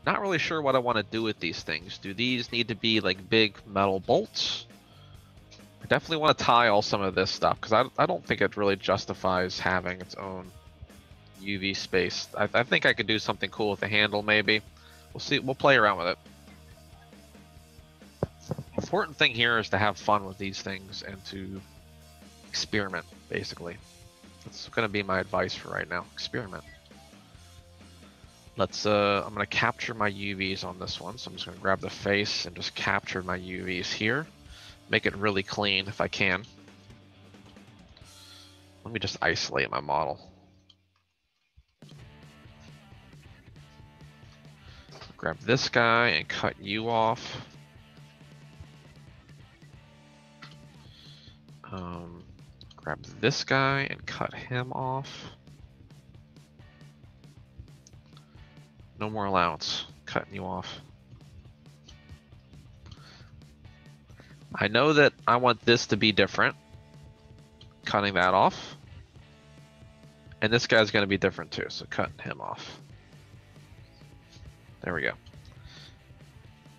Not really sure what I want to do with these things. Do these need to be like big metal bolts? I definitely want to tile some of this stuff because I don't think it really justifies having its own UV space. I think I could do something cool with the handle maybe. We'll see. We'll play around with it. Important thing here is to have fun with these things and to experiment, basically. That's going to be my advice for right now. Experiment. Let's, I'm going to capture my UVs on this one. So I'm just going to grab the face and just capture my UVs here. Make it really clean if I can. Let me just isolate my model. Grab this guy and cut you off. Grab this guy and cut him off. No more allowance. Cutting you off. I know that I want this to be different. Cutting that off. And this guy's going to be different too, so cutting him off. There we go.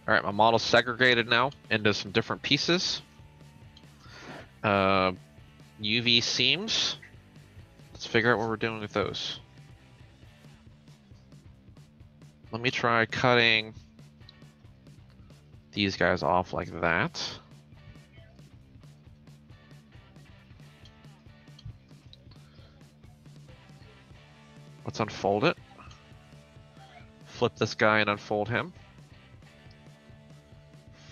All right, my model's segregated now into some different pieces. UV seams. Let's figure out what we're doing with those. Let me try cutting these guys off like that. Let's unfold it. Flip this guy and unfold him.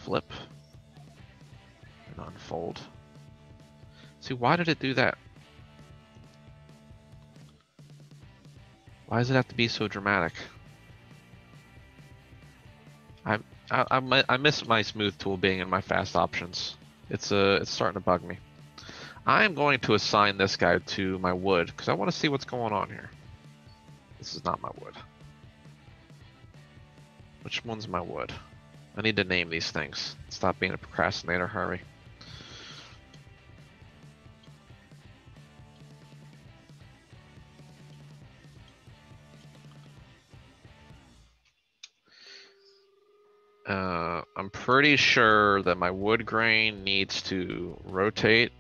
Flip and unfold. See, why did it do that? Why does it have to be so dramatic? I miss my smooth tool being in my fast options. It's starting to bug me. I'm going to assign this guy to my wood because I want to see what's going on here. This is not my wood. Which one's my wood? I need to name these things. Stop being a procrastinator, Harvey. I'm pretty sure that my wood grain needs to rotate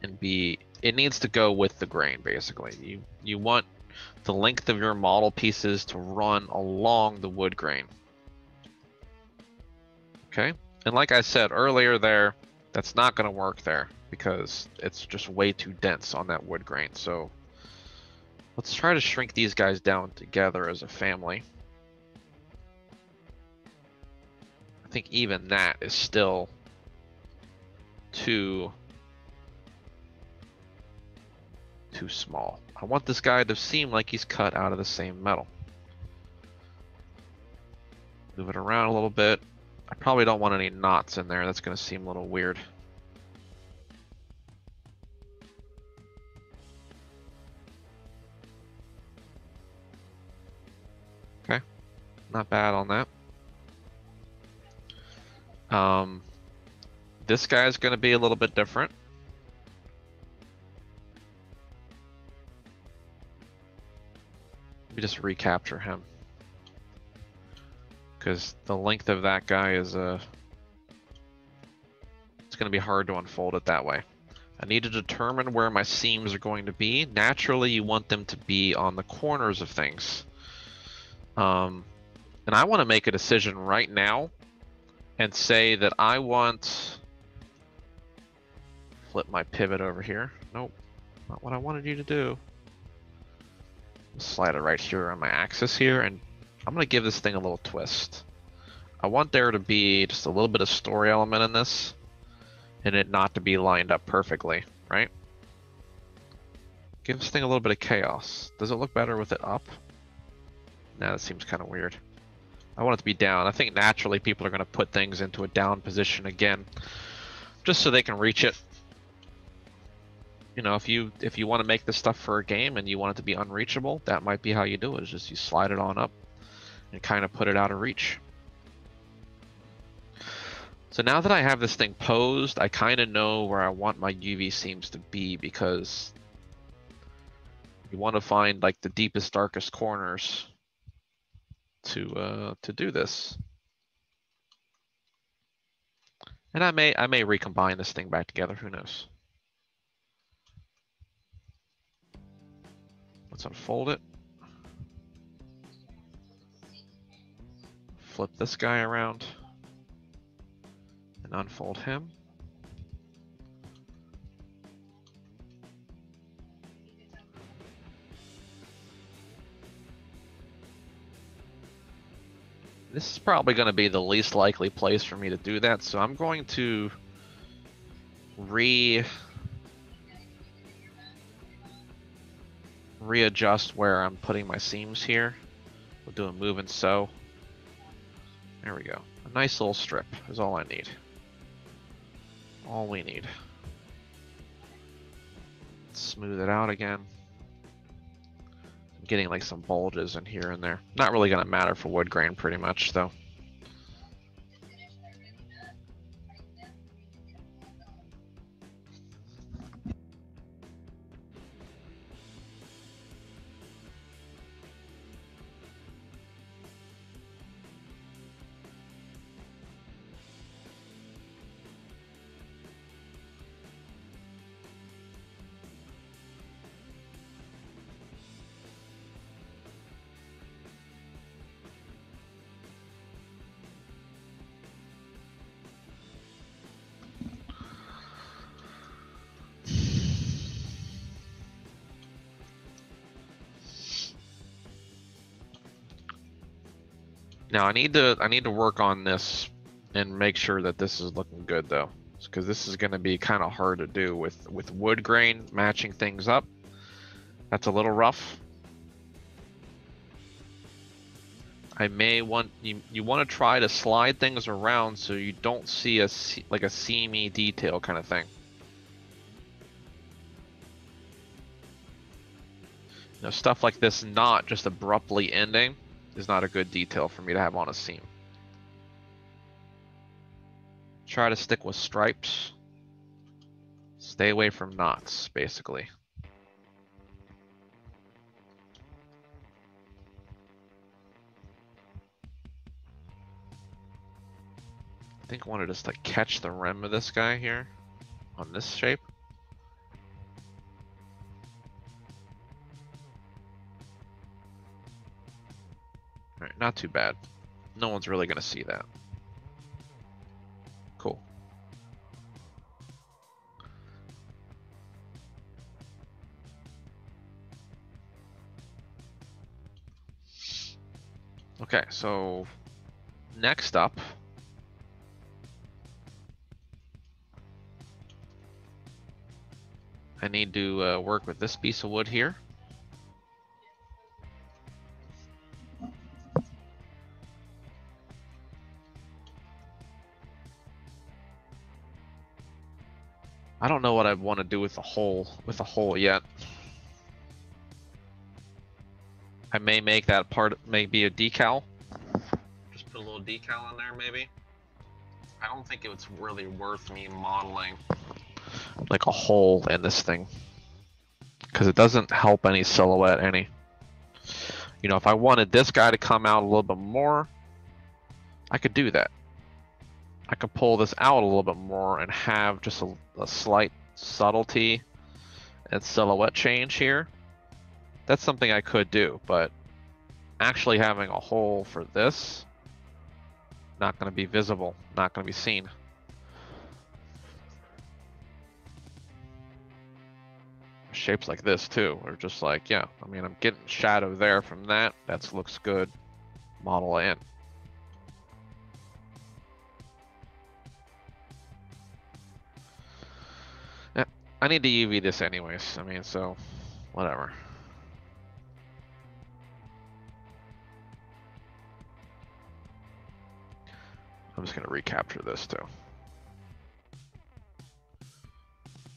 and it needs to go with the grain, basically. You want the length of your model pieces to run along the wood grain. Okay, and like I said earlier there, that's not going to work there because it's just way too dense on that wood grain. So let's try to shrink these guys down together as a family. I think even that is still too small. I want this guy to seem like he's cut out of the same metal. Move it around a little bit. I probably don't want any knots in there. That's going to seem a little weird. Okay, not bad on that. This guy's going to be a little bit different. Let me just recapture him. Because the length of that guy is it's going to be hard to unfold it that way. I need to determine where my seams are going to be. Naturally, you want them to be on the corners of things. And I want to make a decision right now and say that I want... Flip my pivot over here. Nope, not what I wanted you to do. Slide it right here on my axis here, and I'm going to give this thing a little twist. I want there to be just a little bit of story element in this, and it not to be lined up perfectly, right? Give this thing a little bit of chaos. Does it look better with it up? Nah, that seems kind of weird. I want it to be down. I think naturally people are going to put things into a down position again, just so they can reach it. You know, if you want to make this stuff for a game and you want it to be unreachable, that might be how you do it. Is just you slide it on up and kind of put it out of reach. So now that I have this thing posed, I kind of know where I want my UV seams to be, because you want to find like the deepest, darkest corners to do this. And I may recombine this thing back together, who knows. Let's unfold it. Flip this guy around and unfold him. This is probably going to be the least likely place for me to do that, so I'm going to readjust where I'm putting my seams here. We'll do a move and sew. There we go. A nice little strip is all I need. All we need. Smooth it out again. I'm getting like some bulges in here and there. Not really going to matter for wood grain pretty much though. Now I need to work on this and make sure that this is looking good though, because this is going to be kind of hard to do with wood grain matching things up. That's a little rough. I may want you want to try to slide things around so you don't see like a seamy detail kind of thing. You know, stuff like this not just abruptly ending is not a good detail for me to have on a seam. Try to stick with stripes. Stay away from knots, basically. I think I want to just like catch the rim of this guy here on this shape. All right, not too bad. No one's really gonna see that. Cool. Okay, so next up, I need to work with this piece of wood here. I don't know what I want to do with the hole yet. I may make that part maybe a decal. Just put a little decal in there maybe. I don't think it's really worth me modeling like a hole in this thing, because it doesn't help any silhouette any. You know, if I wanted this guy to come out a little bit more, I could do that. I could pull this out a little bit more and have just a slight subtlety and silhouette change here. That's something I could do, but actually having a hole for this, not going to be visible, not going to be seen. Shapes like this too are just like, yeah, I mean, I'm getting shadow there from that. That looks good. Model in. Yeah, I need to UV this anyways. I mean, so whatever. I'm just gonna recapture this too.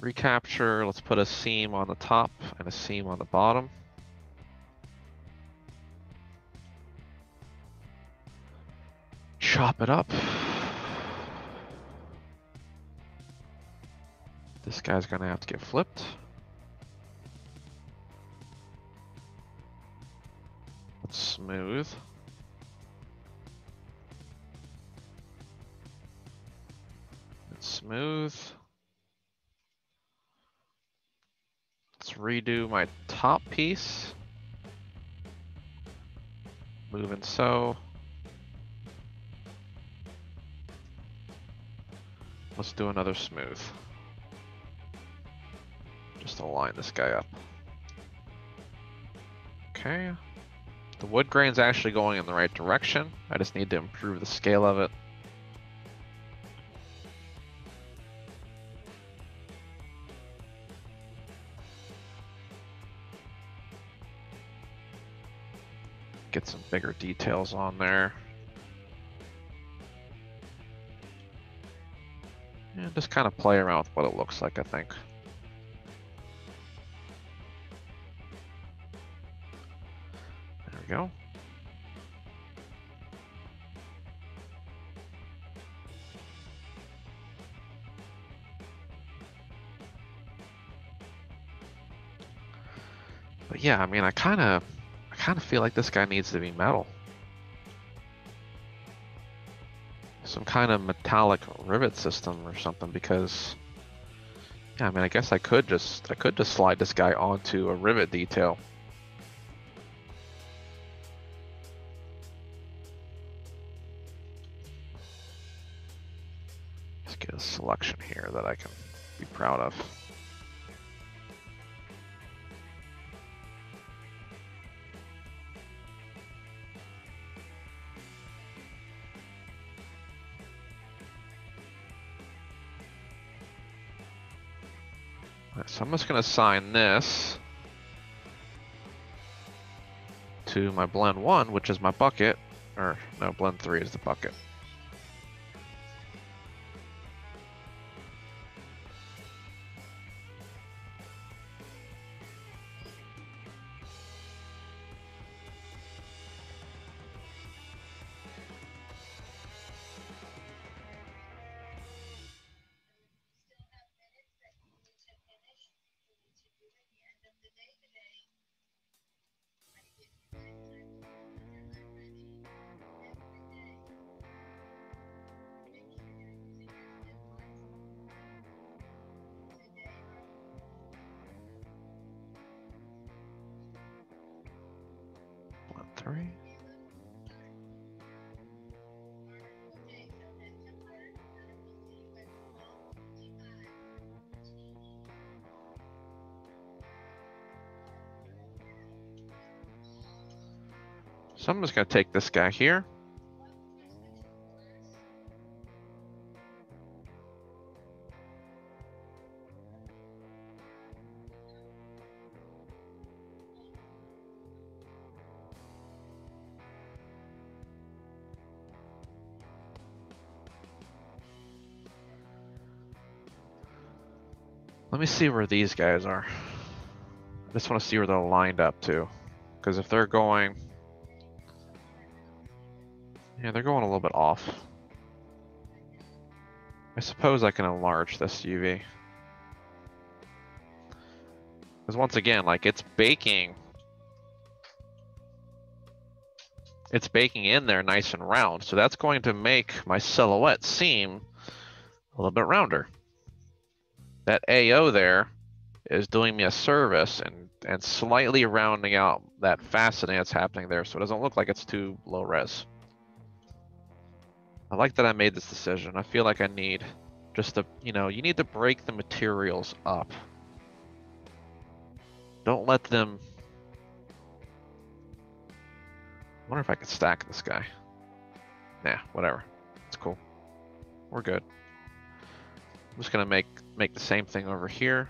Recapture, let's put a seam on the top and a seam on the bottom. Chop it up. This guy's gonna have to get flipped. Let's smooth. Smooth. Let's redo my top piece. Moving so. Let's do another smooth. Just to line this guy up. Okay. The wood grain's actually going in the right direction. I just need to improve the scale of it. Get some bigger details on there. And just kind of play around with what it looks like, I think. There we go. But yeah, I mean, I kind of feel like this guy needs to be metal. Some kind of metallic rivet system or something, because yeah, I mean, I guess I could just slide this guy onto a rivet detail. Just get a selection here that I can be proud of. So I'm just going to assign this to my blend 1, which is my bucket, or no, blend 3 is the bucket. Blend 3. So I'm just going to take this guy here. Let me see where these guys are. I just want to see where they're lined up to. Because if they're going... yeah, they're going a little bit off. I suppose I can enlarge this UV. Because once again, like, it's baking in there nice and round. So that's going to make my silhouette seem a little bit rounder. That AO there is doing me a service and slightly rounding out that faceting that's happening there, so it doesn't look like it's too low res. I like that I made this decision. I feel like I need just to, you need to break the materials up. Don't let them... I wonder if I could stack this guy. Nah, whatever. It's cool. We're good. I'm just gonna make the same thing over here.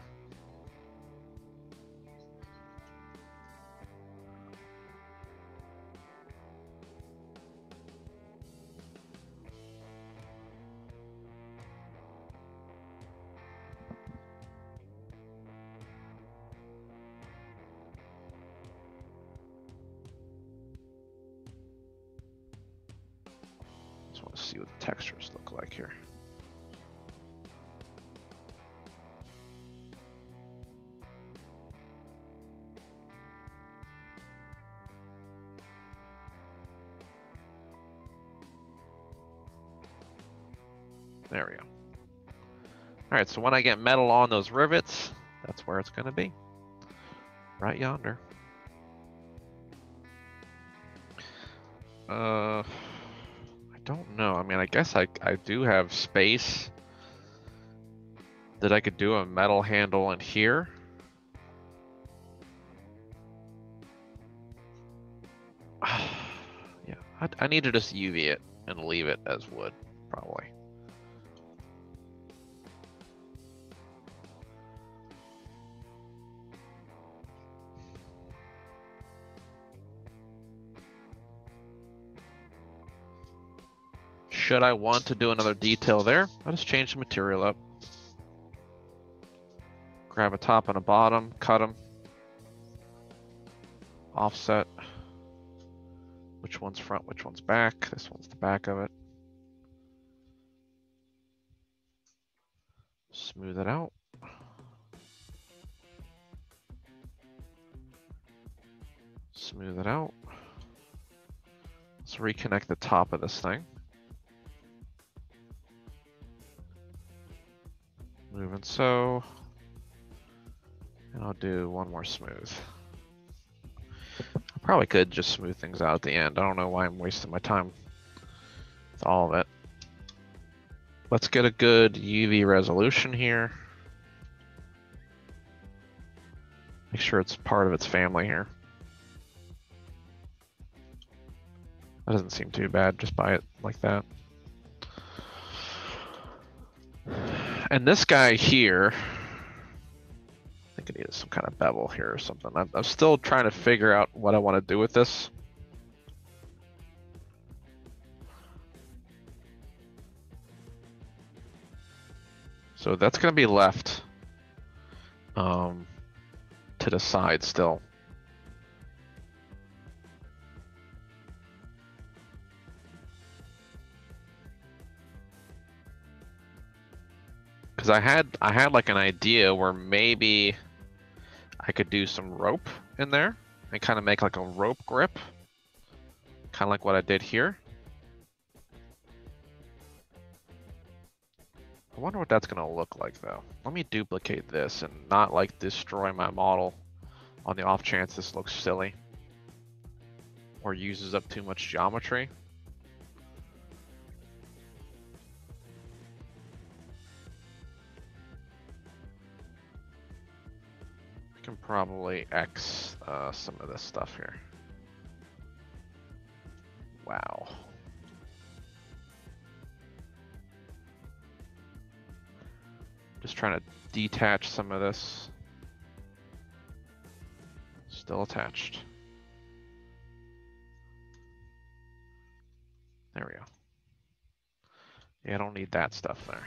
Just want to see what the textures look like here. There we go. Alright, so when I get metal on those rivets, that's where it's gonna be. Right yonder. I don't know. I mean, I guess I do have space that I could do a metal handle in here. Yeah, I need to just UV it and leave it as wood, probably. Should I want to do another detail there, I'll just change the material up. Grab a top and a bottom, cut them. Offset. Which one's front, which one's back? This one's the back of it. Smooth it out. Smooth it out. Let's reconnect the top of this thing. Moving so. And I'll do one more smooth. I probably could just smooth things out at the end. I don't know why I'm wasting my time with all of it. Let's get a good UV resolution here. Make sure it's part of its family here. That doesn't seem too bad, just buy it like that. And this guy here, I think it needs some kind of bevel here or something. I'm still trying to figure out what I want to do with this. So that's going to be left to the side still. Because I had like an idea where maybe I could do some rope in there and kind of make like a rope grip, kind of like what I did here. I wonder what that's gonna look like though. Let me duplicate this and not like destroy my model on the off chance this looks silly or uses up too much geometry. I can probably X some of this stuff here. Wow. Just trying to detach some of this. Still attached. There we go. Yeah, I don't need that stuff there.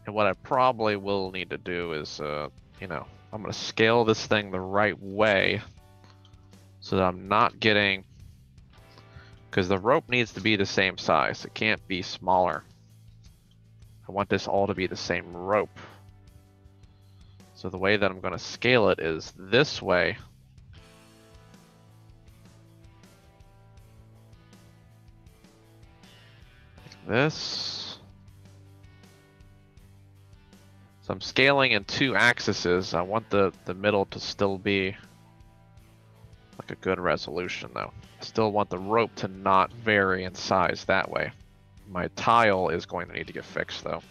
And what I probably will need to do is, you know, I'm going to scale this thing the right way so that I'm not getting, because the rope needs to be the same size. It can't be smaller. I want this all to be the same rope. So the way that I'm going to scale it is this way. Like this. So I'm scaling in 2 axes. I want the middle to still be like a good resolution though. I still want the rope to not vary in size that way. My tile is going to need to get fixed though.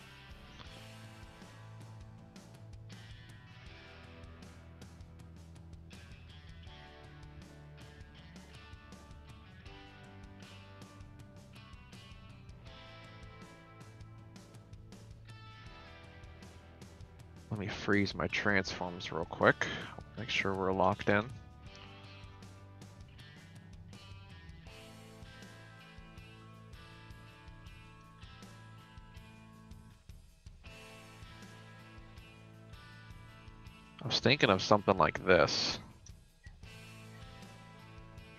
Let me freeze my transforms real quick. Make sure we're locked in. I was thinking of something like this.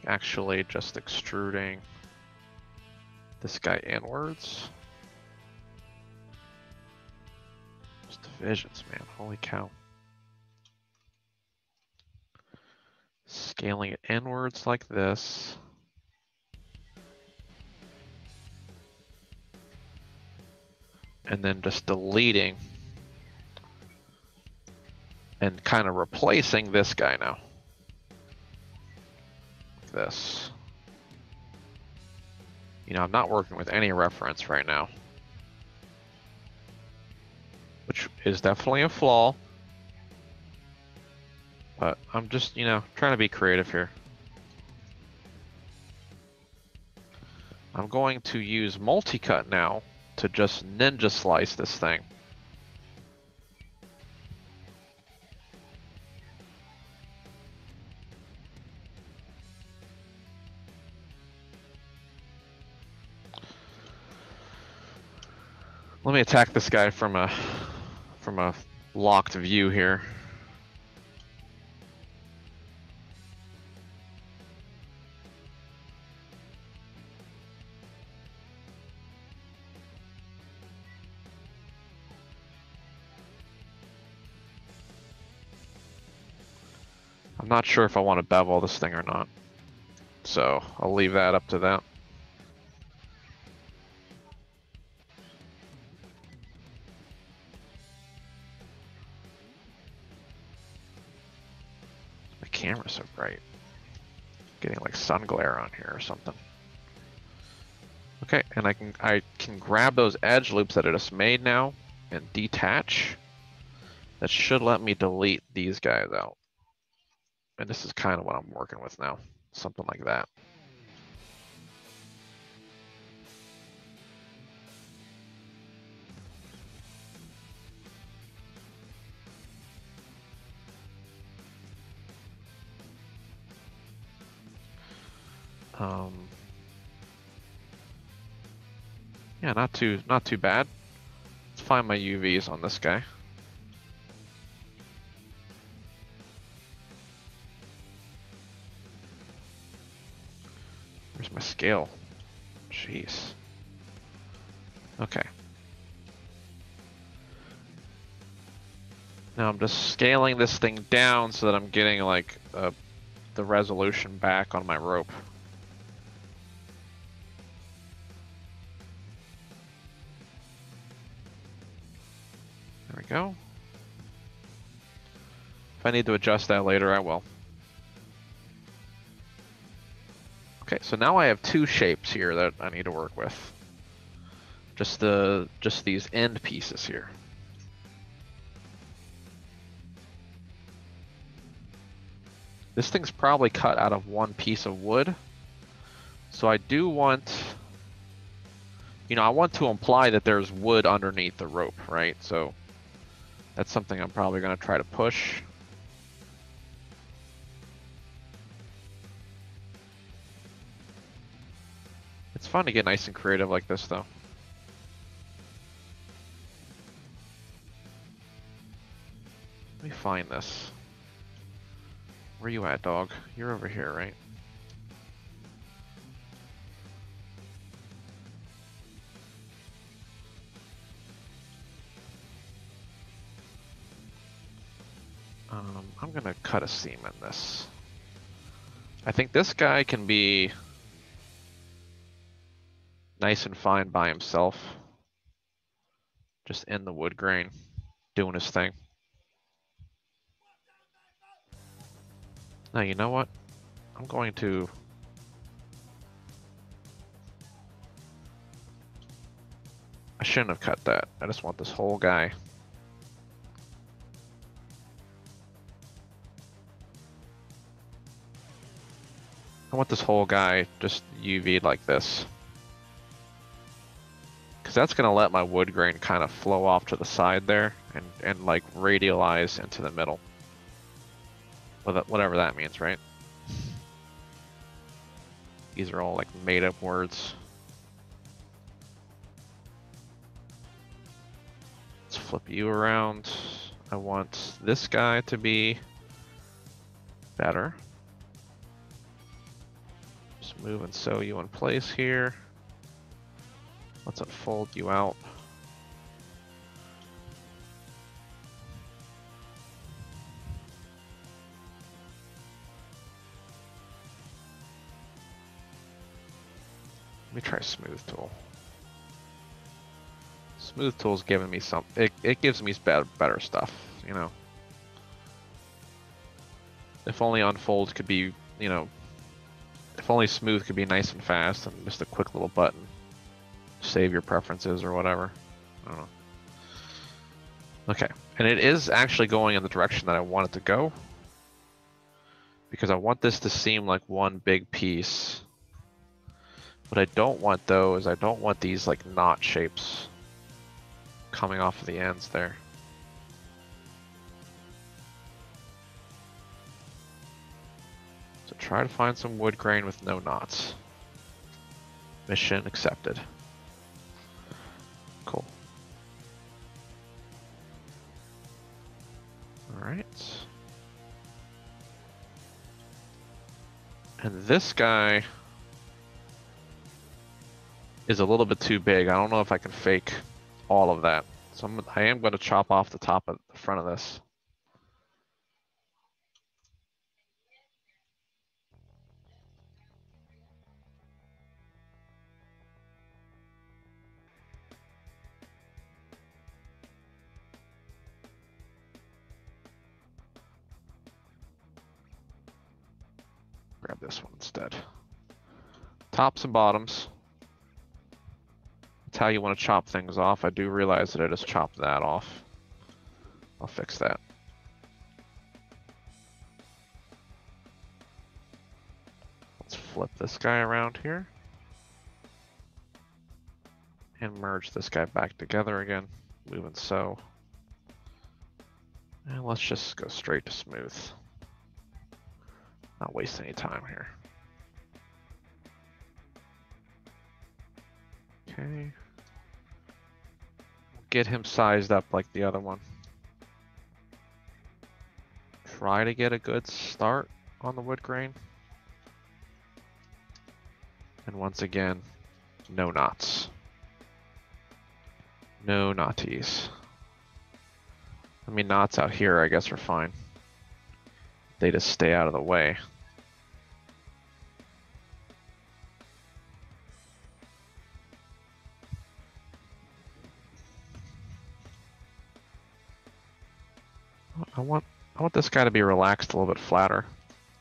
Actually just extruding this guy inwards. Just divisions, man. Holy cow. Scaling it inwards like this. and then just deleting and kind of replacing this guy now. This. You know, I'm not working with any reference right now, which is definitely a flaw, but I'm just, you know, trying to be creative here. I'm going to use multi-cut now to just ninja slice this thing. Let me attack this guy from a locked view here. I'm not sure if I want to bevel this thing or not, so I'll leave that up to them. My camera's so bright. Getting like sun glare on here or something. Okay, and I can grab those edge loops that I just made now and detach. That should let me delete these guys out. And this is kind of what I'm working with now. Something like that. Yeah, not too bad. Let's find my UVs on this guy. Where's my scale? Jeez. Okay. Now I'm just scaling this thing down so that I'm getting like the resolution back on my rope. There we go. If I need to adjust that later, I will. Okay, so now I have two shapes here that I need to work with. Just these end pieces here. This thing's probably cut out of one piece of wood. So I do want, you know, I want to imply that there's wood underneath the rope, right? So that's something I'm probably going to try to push. It's fun to get nice and creative like this, though. Let me find this. Where you at, dog? You're over here, right? I'm gonna cut a seam in this. I think this guy can be nice and fine by himself. Just in the wood grain, doing his thing. Now, you know what? I'm going to... I shouldn't have cut that. I just want this whole guy. I want this whole guy just UV'd like this. Because that's going to let my wood grain kind of flow off to the side there and like radialize into the middle. Whatever that means, right? These are all like made up words. Let's flip you around. I want this guy to be better. Just move and sew you in place here. Let's unfold you out. Let me try smooth tool. Smooth tool's giving me some. It gives me better stuff, you know. If only unfold could be, you know, if only smooth could be nice and fast and just a quick little button. Save your preferences or whatever. I don't know. Okay, and it is actually going in the direction that I want it to go. Because I want this to seem like one big piece. What I don't want though is I don't want these like knot shapes coming off of the ends there. So try to find some wood grain with no knots. Mission accepted. Cool. Alright. And this guy is a little bit too big. I don't know if I can fake all of that. So I am going to chop off the top of the front of this. Grab this one instead. Tops and bottoms. That's how you want to chop things off. I do realize that I just chopped that off. I'll fix that. Let's flip this guy around here. And merge this guy back together again. Moving so. And let's just go straight to smooth. Not waste any time here. Okay. Get him sized up like the other one. Try to get a good start on the wood grain. And once again, no knots. No knotties. I mean, knots out here I guess are fine. They just stay out of the way. I want this guy to be relaxed a little bit flatter.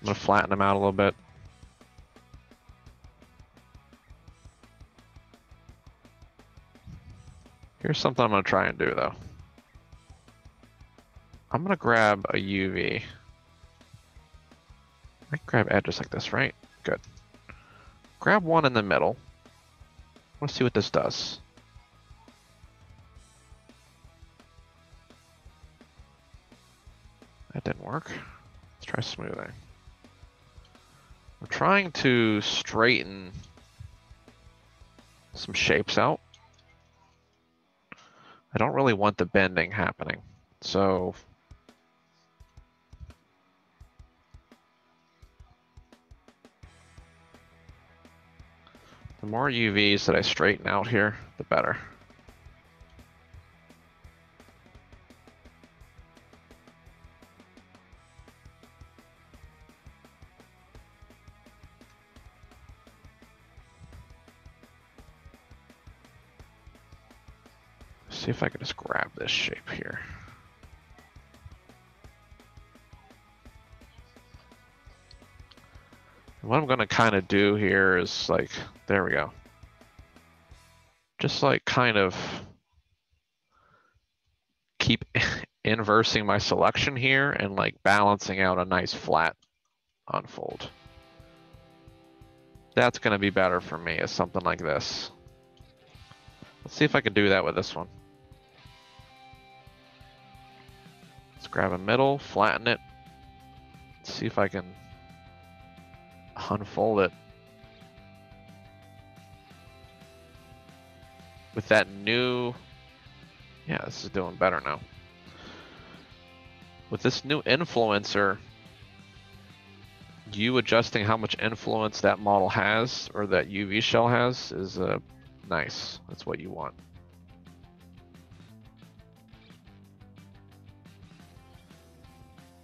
I'm gonna flatten him out a little bit. Here's something I'm gonna try and do though. I'm gonna grab a UV. I can grab edges like this, right? Good. Grab one in the middle. Let's see what this does. That didn't work. Let's try smoothing. I'm trying to straighten some shapes out. I don't really want the bending happening. So the more UVs that I straighten out here, the better. See if I can just grab this shape here. What I'm gonna kind of do here is like, there we go. Just like kind of keep inversing my selection here and like balancing out a nice flat unfold. That's gonna be better for me as something like this. Let's see if I can do that with this one. Let's grab a middle, flatten it. Let's see if I can unfold it. With that new, yeah, this is doing better now. With this new influencer, you adjusting how much influence that model has or that UV shell has is nice. That's what you want.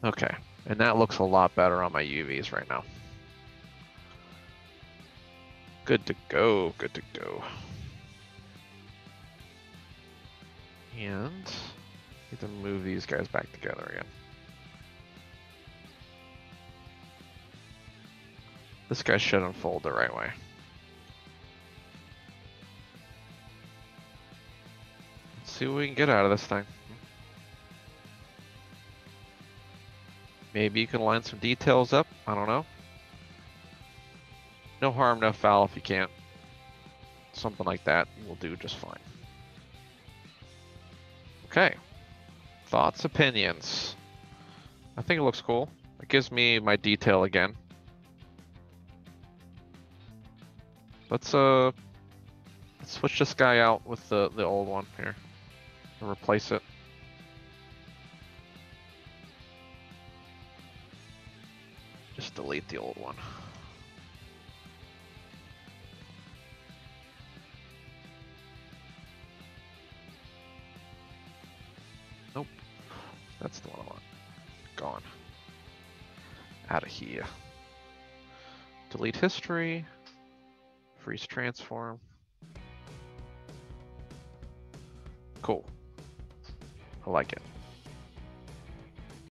Okay, and that looks a lot better on my UVs right now. Good to go, good to go. And need to move these guys back together again. This guy should unfold the right way. Let's see what we can get out of this thing. Maybe you can line some details up. I don't know. No harm, no foul if you can't. Something like that will do just fine. Okay. Thoughts, opinions. I think it looks cool. It gives me my detail again. Let's switch this guy out with the old one here. And replace it. Just delete the old one. Nope. That's the one I want. Gone. Out of here. Delete history. Freeze transform. Cool. I like it.